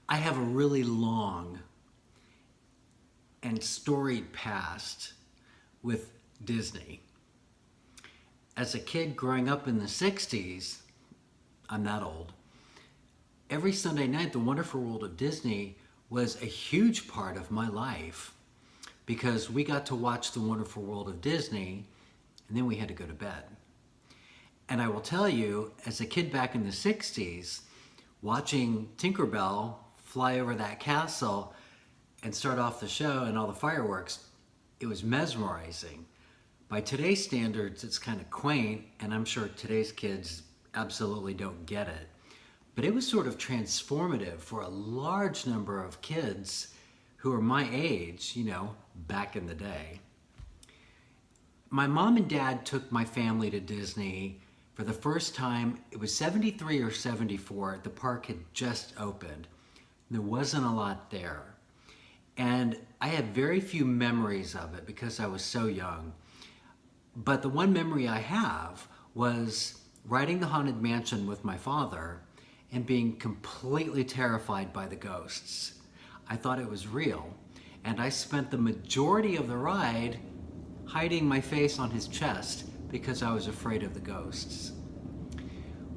I have a really long and storied past with Disney. As a kid growing up in the 60s, I'm that old, every Sunday night, The Wonderful World of Disney was a huge part of my life because we got to watch The Wonderful World of Disney and then we had to go to bed. And I will tell you, as a kid back in the 60s, watching Tinkerbell fly over that castle and start off the show and all the fireworks, it was mesmerizing. By today's standards, it's kind of quaint, and I'm sure today's kids absolutely don't get it. But it was sort of transformative for a large number of kids who are my age, back in the day. My mom and dad took my family to Disney for the first time. It was 73 or 74. The park had just opened. There wasn't a lot there. And I have very few memories of it because I was so young. But the one memory I have was riding the Haunted Mansion with my father and being completely terrified by the ghosts. I thought it was real. And I spent the majority of the ride hiding my face on his chest because I was afraid of the ghosts.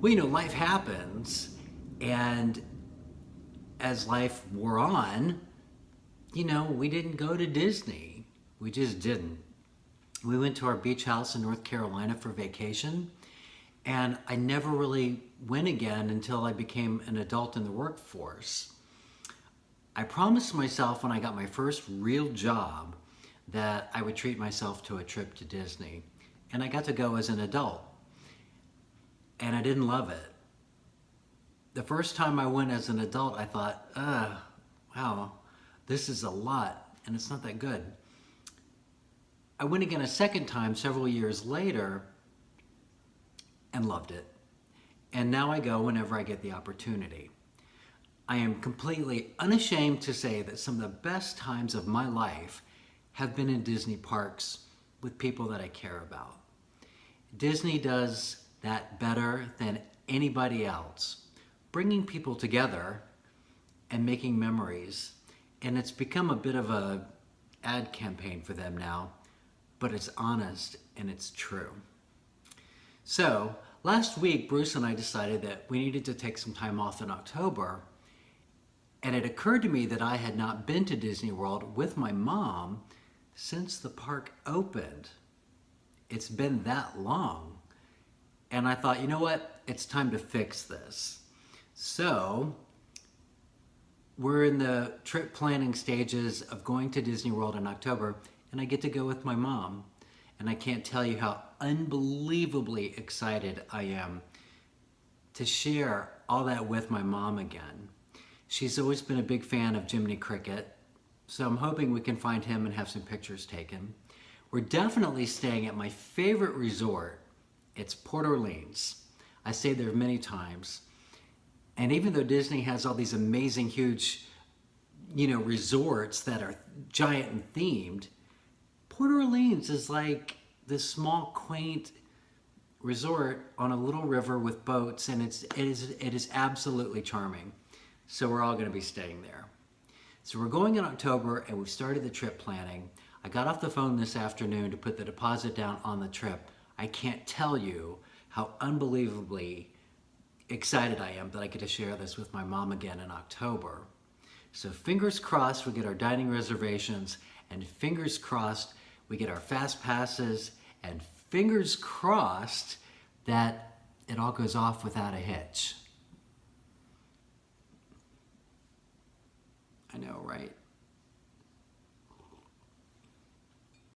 Well, life happens, and as life wore on, we didn't go to Disney. We just didn't. We went to our beach house in North Carolina for vacation, and I never really went again until I became an adult in the workforce. I promised myself when I got my first real job that I would treat myself to a trip to Disney, and I got to go as an adult, and I didn't love it. The first time I went as an adult, I thought, wow, this is a lot, and it's not that good. I went again a second time several years later and loved it. And now I go whenever I get the opportunity. I am completely unashamed to say that some of the best times of my life have been in Disney parks with people that I care about. Disney does that better than anybody else, bringing people together and making memories. And it's become a bit of a ad campaign for them now, but it's honest and it's true. So last week, Bruce and I decided that we needed to take some time off in October. And it occurred to me that I had not been to Disney World with my mom since the park opened. It's been that long. And I thought, you know what? It's time to fix this. So we're in the trip planning stages of going to Disney World in October, and I get to go with my mom. And I can't tell you how unbelievably excited I am to share all that with my mom again. She's always been a big fan of Jiminy Cricket, so I'm hoping we can find him and have some pictures taken. We're definitely staying at my favorite resort. It's Port Orleans. I stayed there many times. And even though Disney has all these amazing, huge, resorts that are giant and themed, Port Orleans is like this small, quaint resort on a little river with boats, and it is absolutely charming. So we're all going to be staying there. So we're going in October, and we've started the trip planning. I got off the phone this afternoon to put the deposit down on the trip. I can't tell you how unbelievably excited I am that I get to share this with my mom again in October. So fingers crossed we get our dining reservations, and fingers crossed we get our fast passes, and fingers crossed that it all goes off without a hitch. I know, right?